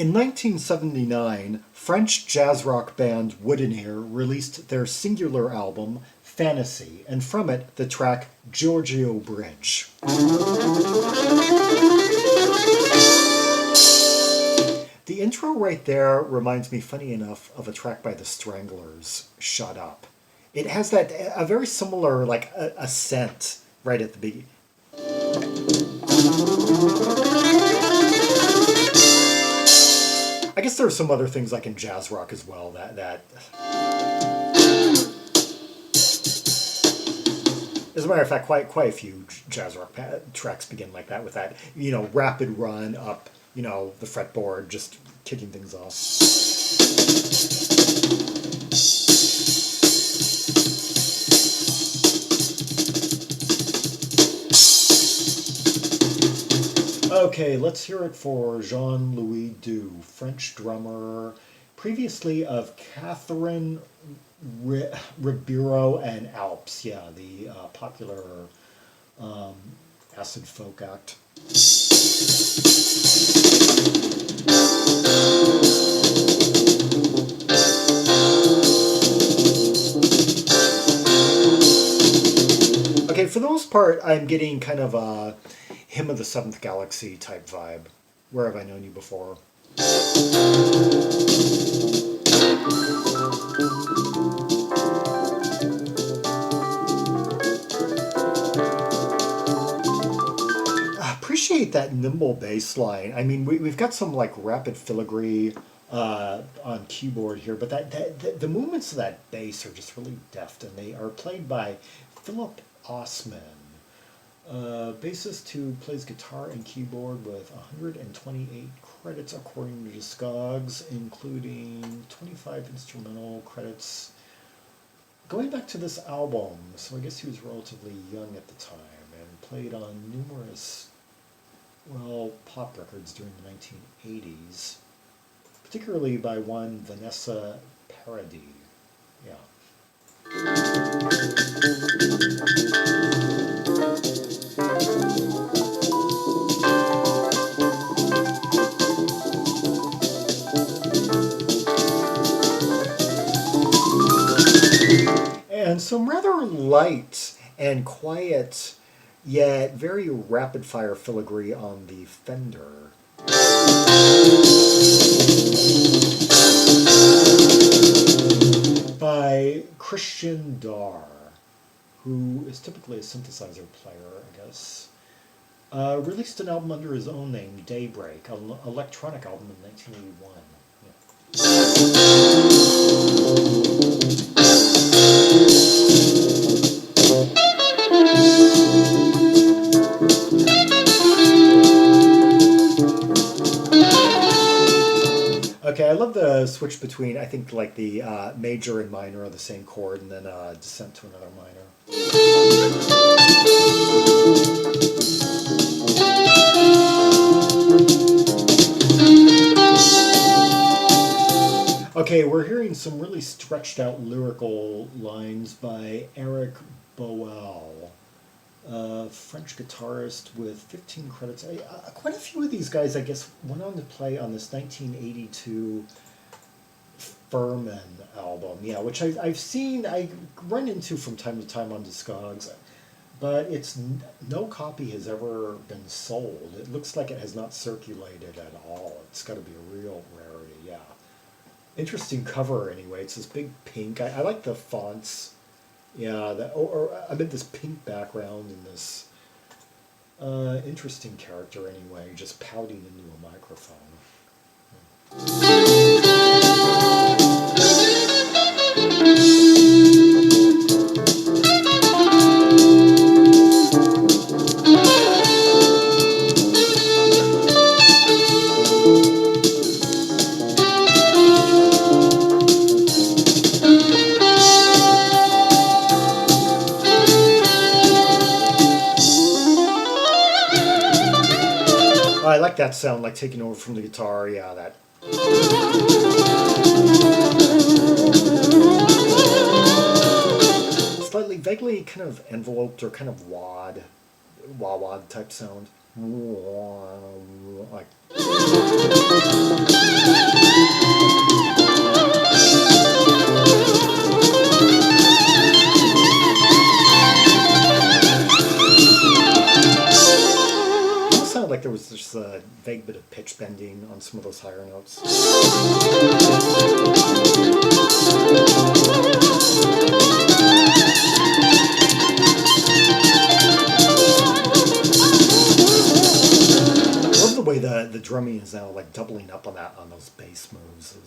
In 1979, French jazz rock band Wooden Ear released their singular album, Fantasy, and from it, the track Georgio Bridge. The intro right there reminds me, funny enough, of a track by the Stranglers, Shut Up. It has that, a very similar, like, ascent right at the beginning. I guess there are some other things like in jazz rock as well that as a matter of fact, quite a few jazz rock tracks begin like that, with that, rapid run up, the fretboard, just kicking things off. Okay, let's hear it for Jean-Louis Du, French drummer, previously of Catherine Ribeiro and Alps, the popular acid folk act. Okay, for the most part, I'm getting kind of a Hymn of the Seventh Galaxy type vibe. Where have I known you before? I appreciate that nimble bass line. I mean, we've got some like rapid filigree on keyboard here, but the movements of that bass are just really deft, and they are played by Philippe Osman. Bassist who plays guitar and keyboard with 128 credits according to Discogs, including 25 instrumental credits. Going back to this album, so I guess he was relatively young at the time and played on numerous, pop records during the 1980s, particularly by one Vanessa Paradis. Yeah. And some rather light and quiet, yet very rapid-fire filigree on the Fender. By Christian Darré, who is typically a synthesizer player, I guess. Released an album under his own name, Daybreak, an electronic album in 1981. Okay, I love the switch between, I think, like the major and minor are the same chord, and then descent to another minor. Okay, we're hearing some really stretched out lyrical lines by Eric Boell, French guitarist with 15 credits. Quite a few of these guys, I guess, went on to play on this 1982 Furman album, which I've seen, I run into from time to time on Discogs, but no copy has ever been sold. It looks like it has not circulated at all. It's got to be a real rarity, yeah. Interesting cover anyway. It's this big pink. I like the fonts. Yeah, or I meant this pink background and this interesting character anyway, just pouting into a microphone. I like that sound, like taking over from the guitar, yeah, that. Slightly, vaguely kind of enveloped or kind of wah-wah type sound. Like. bending on some of those higher notes. I love the way the drumming is now like doubling up on that on those bass moves.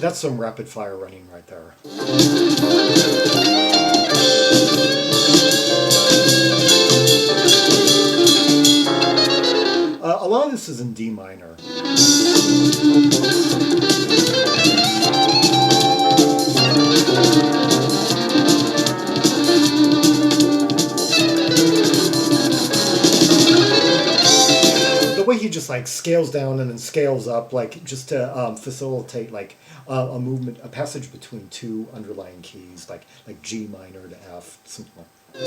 That's some rapid fire running right there. A lot of this is in D minor. The way he just like scales down and then scales up, like just to facilitate like a movement, a passage between two underlying keys, like G minor to F, something like I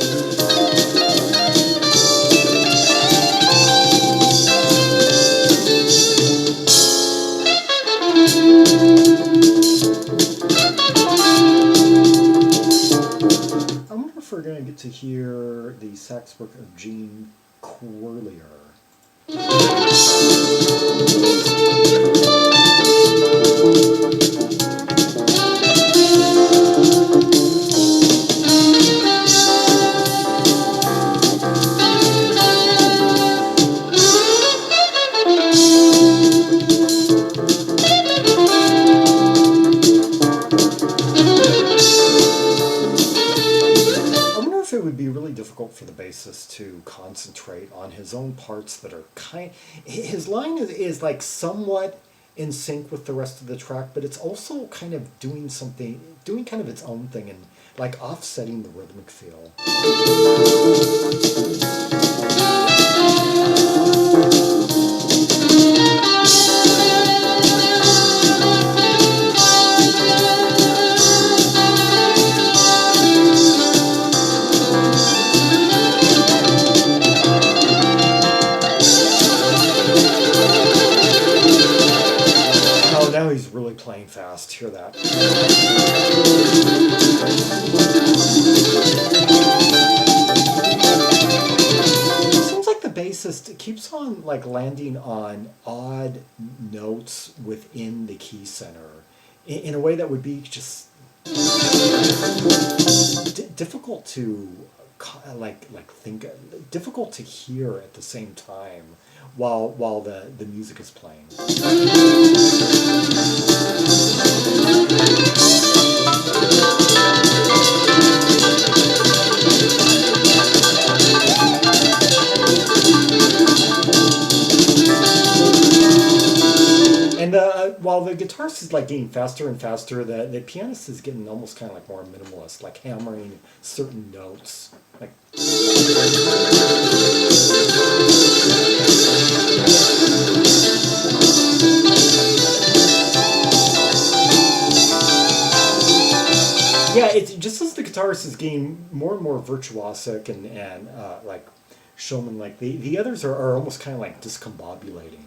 wonder if we're going to get to hear the sax work of Gene Querlier. It would be really difficult for the bassist to concentrate on his own parts that are his line is like somewhat in sync with the rest of the track, but it's also kind of doing kind of its own thing and like offsetting the rhythmic feel. Now he's really playing fast. Hear that? It seems like the bassist keeps on like landing on odd notes within the key center in a way that would be just difficult to think, difficult to hear at the same time while the music is playing. And while the guitarist is like getting faster and faster, the pianist is getting almost kind of like more minimalist, like hammering certain notes. Like yeah, it's just as the guitarist is getting more and more virtuosic and like showman, like the others are almost kind of like discombobulating.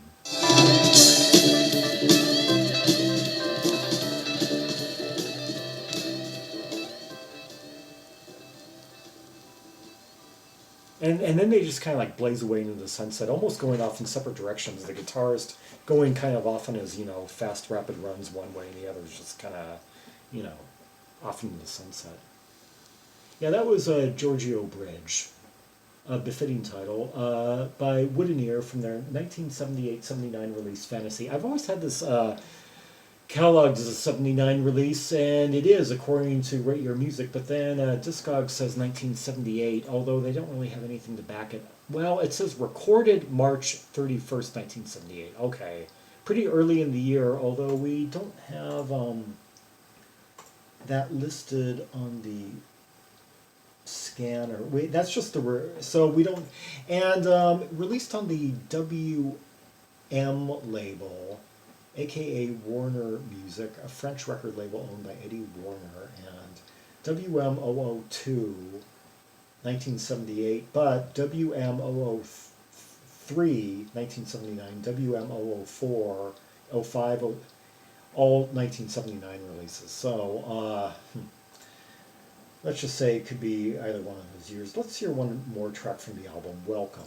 And then they just kind of like blaze away into the sunset, almost going off in separate directions. The guitarist going kind of off on his, fast, rapid runs one way, and the other's just kind of, off into the sunset. Yeah, that was Georgio Bridge, a befitting title, by Woodeneer from their 1978-79 release, Fantasy. I've always had this cataloged as a 79 release, and it is according to Rate Your Music, but then Discogs says 1978, although they don't really have anything to back it. Well, it says recorded March 31st, 1978. Okay, pretty early in the year, although we don't have that listed on the scanner. Wait, that's just the so we don't, and released on the WM label, aka Warner Music, a French record label owned by Eddie Warner, and WM002 1978, but WM003, 1979, WM004, 05, all 1979 releases. So let's just say it could be either one of those years. Let's hear one more track from the album, Welcome.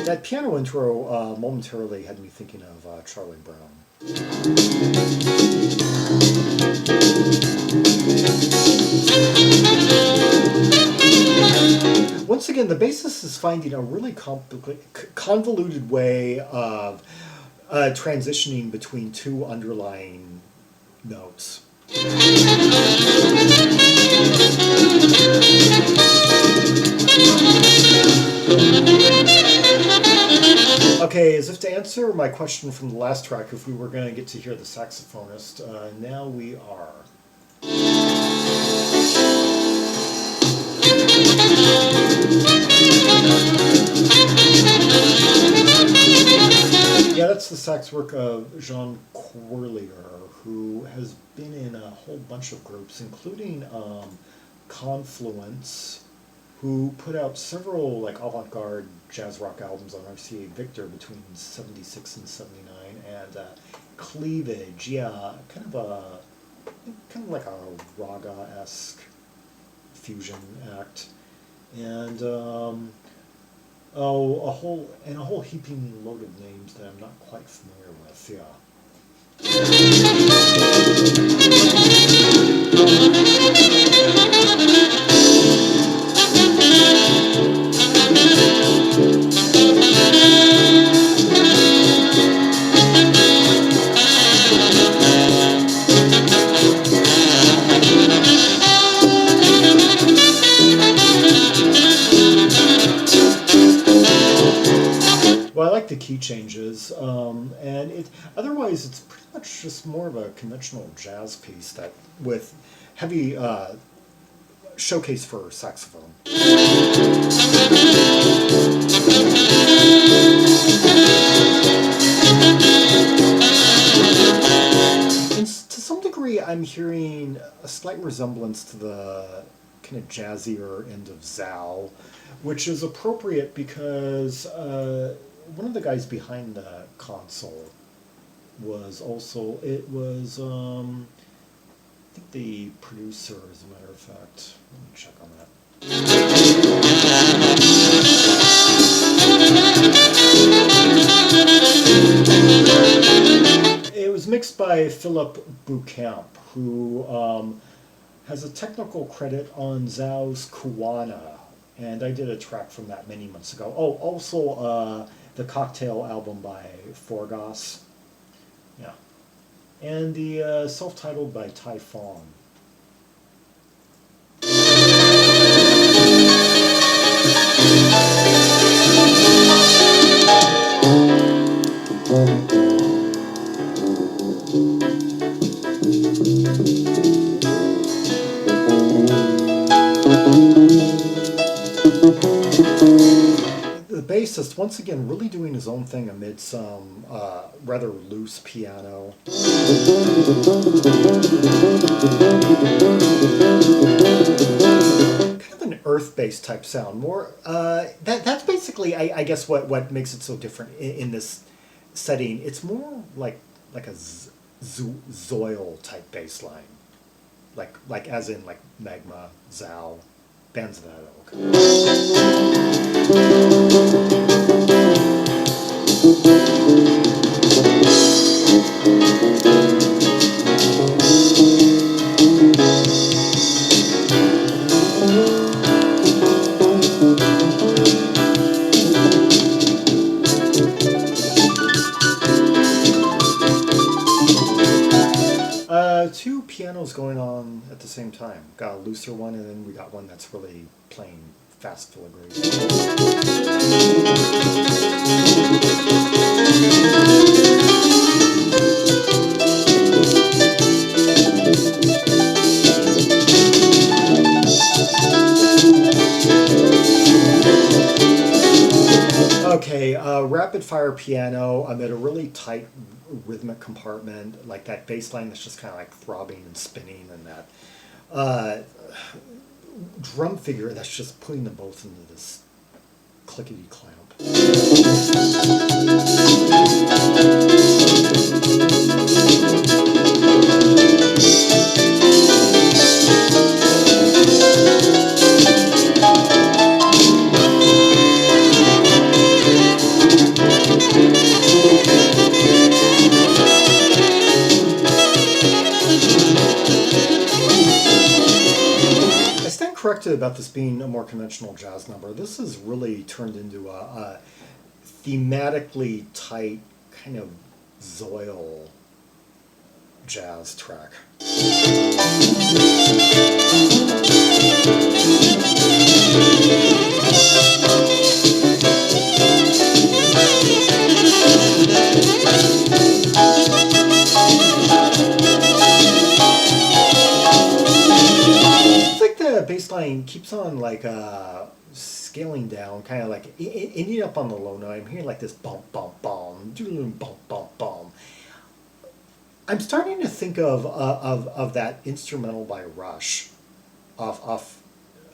That piano intro momentarily had me thinking of Charlie Brown. Once again, the bassist is finding a really convoluted way of transitioning between two underlying notes. Okay, as if to answer my question from the last track, if we were going to get to hear the saxophonist, now we are. Yeah, that's the sax work of Jean Querlier, who has been in a whole bunch of groups, including Confluence, who put out several like avant-garde jazz rock albums on RCA Victor between 76 and 79, and Cleavage, yeah, kind of like a raga-esque fusion act, and a whole heaping load of names that I'm not quite familiar with, yeah. Well, I like the key changes, and otherwise it's pretty much just more of a conventional jazz piece that with heavy showcase for saxophone. And to some degree, I'm hearing a slight resemblance to the kind of jazzier end of Zal, which is appropriate because one of the guys behind the console was also, I think the producer, as a matter of fact. Let me check on that. It was mixed by Philippe Beaucamp, who has a technical credit on Zhao's Kuwana, and I did a track from that many months ago. Oh, also the Cocktail album by Forgas, yeah, and the self-titled by Tai Fong. The bassist, once again, really doing his own thing amid some rather loose piano. Kind of an earth-based type sound. More that's basically, I guess, what makes it so different in this setting. It's more like a Zoil type bass line, like as in like Magma, Zal, bands of that ilk. Two pianos going on at the same time. Got a looser one, and then we got one that's really playing fast filigree. rapid fire piano amid a really tight rhythmic compartment, like that bass line that's just kind of like throbbing and spinning, and that uh, drum figure that's just putting them both into this clickety clamp. I stand corrected about this being a more conventional jazz number. This has really turned into a thematically tight kind of Zoil jazz track. It's like the bass line keeps on like scaling down, kind of like ending up on the low note. I'm hearing like this bump, bump, bump, bump, bump, bump. I'm starting to think of that instrumental by Rush, off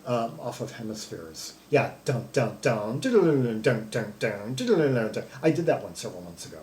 of Hemispheres. Yeah, dun dun dun dun dun dun dun dun. I did that one several months ago.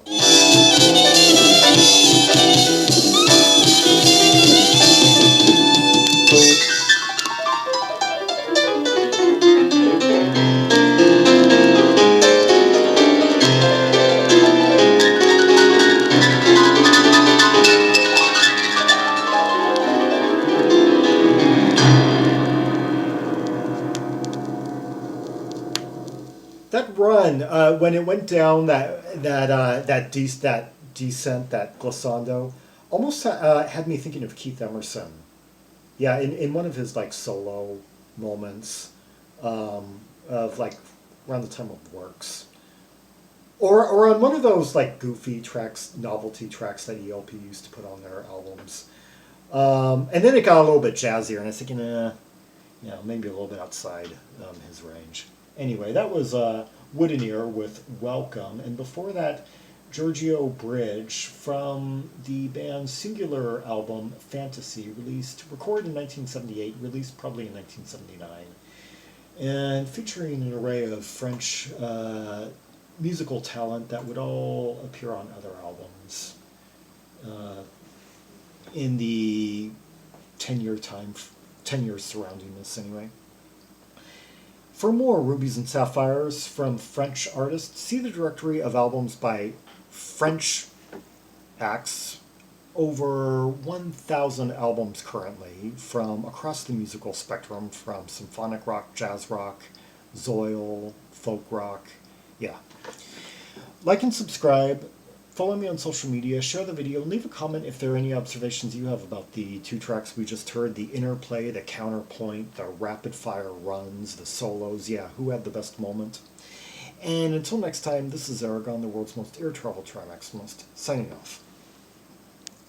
That run, when it went down that descent, that glissando, almost had me thinking of Keith Emerson. Yeah, in one of his like solo moments, of like around the time of Works, or on one of those like goofy tracks, novelty tracks that ELP used to put on their albums. And then it got a little bit jazzier, and I was thinking, maybe a little bit outside his range. Anyway, that was Wooden Ear with Welcome, and before that, Georgio Bridge from the band's singular album Fantasy, recorded in 1978, released probably in 1979, and featuring an array of French musical talent that would all appear on other albums in the 10 years surrounding this anyway. For more Rubies and Sapphires from French artists, see the directory of albums by French acts. Over 1,000 albums currently from across the musical spectrum, from symphonic rock, jazz rock, Zoil, folk rock. Yeah. Like and subscribe. Follow me on social media, share the video, and leave a comment if there are any observations you have about the two tracks we just heard, the interplay, the counterpoint, the rapid-fire runs, the solos. Yeah, who had the best moment? And until next time, this is Zaragon, the world's most air-travel trimaximalist, signing off.